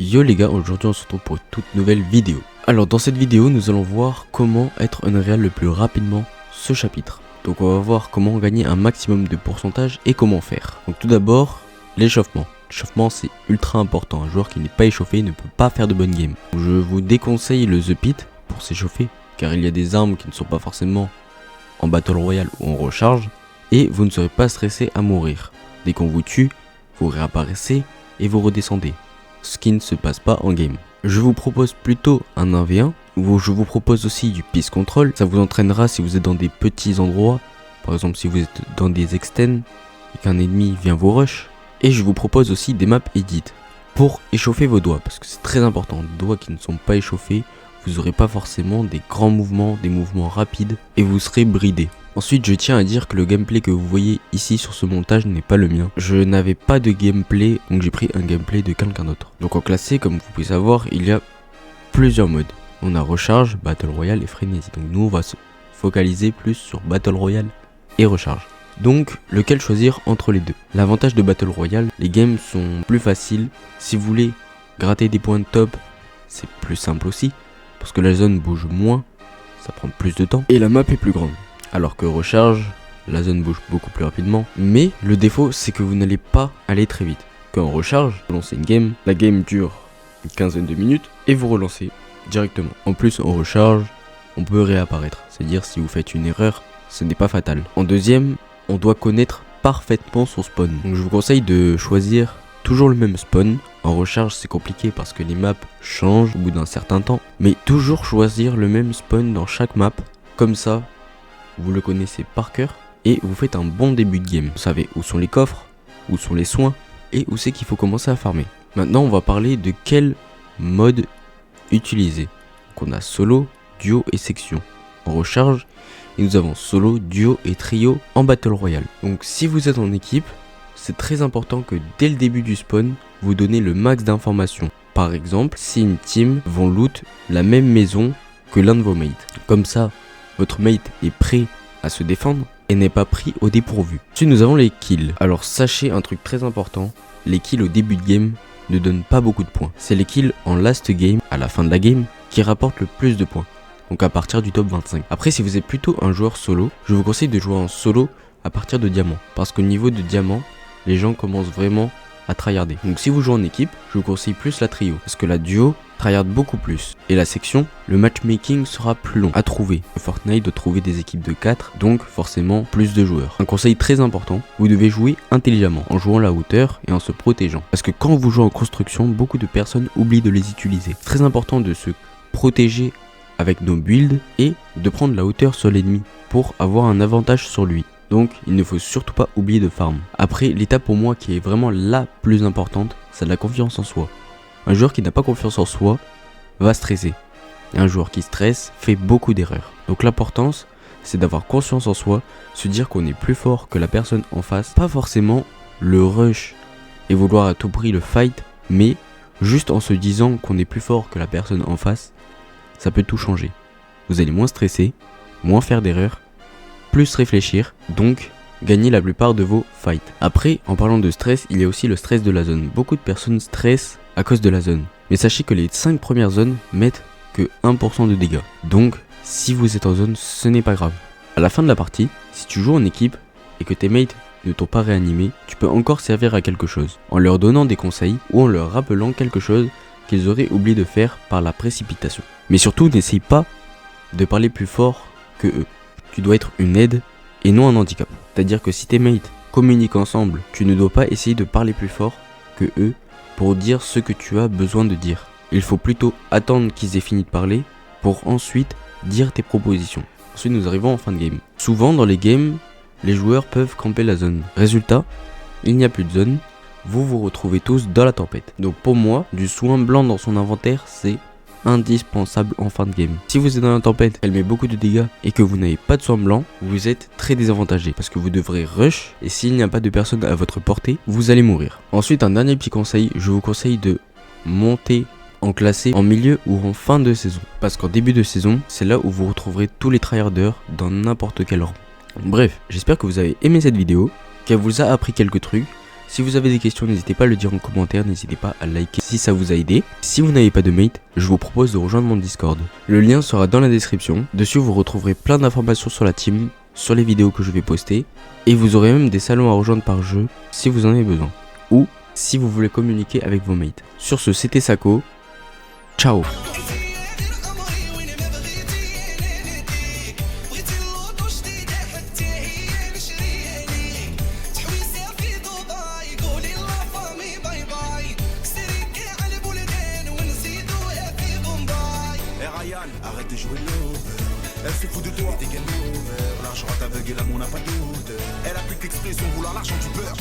Yo les gars, aujourd'hui on se retrouve pour une toute nouvelle vidéo. Alors dans cette vidéo nous allons voir comment être unreal le plus rapidement ce chapitre. Donc on va voir comment gagner un maximum de pourcentage et comment faire. Donc tout d'abord, l'échauffement. L'échauffement c'est ultra important, un joueur qui n'est pas échauffé ne peut pas faire de bonne game. Je vous déconseille le The Pit pour s'échauffer, car il y a des armes qui ne sont pas forcément en Battle Royale ou en recharge, et vous ne serez pas stressé à mourir. Dès qu'on vous tue, vous réapparaissez et vous redescendez. Ce qui ne se passe pas en game. Je vous propose plutôt un 1v1, où je vous propose aussi du Peace Control. Ça vous entraînera si vous êtes dans des petits endroits, par exemple si vous êtes dans des extends et qu'un ennemi vient vous rush. Et je vous propose aussi des maps edit pour échauffer vos doigts, parce que c'est très important. Des doigts qui ne sont pas échauffés, vous n'aurez pas forcément des grands mouvements, des mouvements rapides, et vous serez bridé. Ensuite, je tiens à dire que le gameplay que vous voyez ici sur ce montage n'est pas le mien. Je n'avais pas de gameplay, donc j'ai pris un gameplay de quelqu'un d'autre. Donc en classé, comme vous pouvez savoir, il y a plusieurs modes. On a recharge, Battle Royale et frénésie. Donc nous, on va se focaliser plus sur Battle Royale et recharge. Donc, lequel choisir entre les deux? L'avantage de Battle Royale, les games sont plus faciles. Si vous voulez gratter des points de top, c'est plus simple aussi, parce que la zone bouge moins, ça prend plus de temps, et la map est plus grande. Alors que recharge, la zone bouge beaucoup plus rapidement. Mais le défaut, c'est que vous n'allez pas aller très vite. Quand on recharge, vous lancez une game, la game dure une quinzaine de minutes et vous relancez directement. En plus, en recharge, on peut réapparaître. C'est-à-dire si vous faites une erreur, ce n'est pas fatal. En deuxième, on doit connaître parfaitement son spawn. Donc je vous conseille de choisir toujours le même spawn. En recharge, c'est compliqué parce que les maps changent au bout d'un certain temps. Mais toujours choisir le même spawn dans chaque map. Comme ça, vous le connaissez par cœur et vous faites un bon début de game. Vous savez où sont les coffres, où sont les soins et où c'est qu'il faut commencer à farmer. Maintenant on va parler de quel mode utiliser. Donc on a solo, duo et section. En recharge, et nous avons solo, duo et trio en Battle Royale. Donc si vous êtes en équipe, c'est très important que dès le début du spawn, vous donnez le max d'informations. Par exemple, si une team vont loot la même maison que l'un de vos mates. Comme ça, votre mate est prêt à se défendre et n'est pas pris au dépourvu. Ensuite nous avons les kills. Alors sachez un truc très important, les kills au début de game ne donnent pas beaucoup de points. C'est les kills en last game, à la fin de la game, qui rapportent le plus de points. Donc à partir du top 25. Après si vous êtes plutôt un joueur solo, je vous conseille de jouer en solo à partir de diamant. Parce qu'au niveau de diamant, les gens commencent vraiment à tryharder. Donc si vous jouez en équipe, je vous conseille plus la trio. Parce que la duo tryhard beaucoup plus. Et la section, le matchmaking sera plus long à trouver. Fortnite doit trouver des équipes de 4, donc forcément plus de joueurs. Un conseil très important, vous devez jouer intelligemment, en jouant la hauteur et en se protégeant. Parce que quand vous jouez en construction, beaucoup de personnes oublient de les utiliser. Très important de se protéger avec nos builds et de prendre la hauteur sur l'ennemi pour avoir un avantage sur lui. Donc il ne faut surtout pas oublier de farm. Après, l'étape pour moi qui est vraiment la plus importante, c'est la confiance en soi. Un joueur qui n'a pas confiance en soi va stresser. Et un joueur qui stresse fait beaucoup d'erreurs. Donc l'importance, c'est d'avoir conscience en soi, se dire qu'on est plus fort que la personne en face. Pas forcément le rush et vouloir à tout prix le fight, mais juste en se disant qu'on est plus fort que la personne en face, ça peut tout changer. Vous allez moins stresser, moins faire d'erreurs, plus réfléchir, donc gagner la plupart de vos fights. Après, en parlant de stress, il y a aussi le stress de la zone. Beaucoup de personnes stressent à cause de la zone. Mais sachez que les 5 premières zones mettent que 1% de dégâts. Donc, si vous êtes en zone, ce n'est pas grave. À la fin de la partie, si tu joues en équipe et que tes mates ne t'ont pas réanimé, tu peux encore servir à quelque chose. En leur donnant des conseils ou en leur rappelant quelque chose qu'ils auraient oublié de faire par la précipitation. Mais surtout, n'essaye pas de parler plus fort que eux. Tu dois être une aide et non un handicap. C'est-à-dire que si tes mates communiquent ensemble, tu ne dois pas essayer de parler plus fort que eux pour dire ce que tu as besoin de dire. Il faut plutôt attendre qu'ils aient fini de parler pour ensuite dire tes propositions. Ensuite nous arrivons en fin de game. Souvent dans les games, les joueurs peuvent camper la zone. Résultat, il n'y a plus de zone, vous vous retrouvez tous dans la tempête. Donc pour moi, du soin blanc dans son inventaire, c'est indispensable en fin de game. Si vous êtes dans la tempête, elle met beaucoup de dégâts et que vous n'avez pas de soin blanc, vous êtes très désavantagé parce que vous devrez rush et s'il n'y a pas de personne à votre portée, vous allez mourir. Ensuite, un dernier petit conseil, je vous conseille de monter en classé en milieu ou en fin de saison. Parce qu'en début de saison, c'est là où vous retrouverez tous les tryharders dans n'importe quel rang. Bref, j'espère que vous avez aimé cette vidéo, qu'elle vous a appris quelques trucs. Si vous avez des questions, n'hésitez pas à le dire en commentaire, n'hésitez pas à liker si ça vous a aidé. Si vous n'avez pas de mate, je vous propose de rejoindre mon Discord. Le lien sera dans la description. Dessus, vous retrouverez plein d'informations sur la team, sur les vidéos que je vais poster, et vous aurez même des salons à rejoindre par jeu si vous en avez besoin, ou si vous voulez communiquer avec vos mates. Sur ce, c'était Sako. Ciao. Arrête de jouer l'over. Elle se fout de toi, t'es game over. L'argent aveugle, l'amour n'a pas d'odeur. Elle a plus qu'expression, vouloir l'argent du beurre.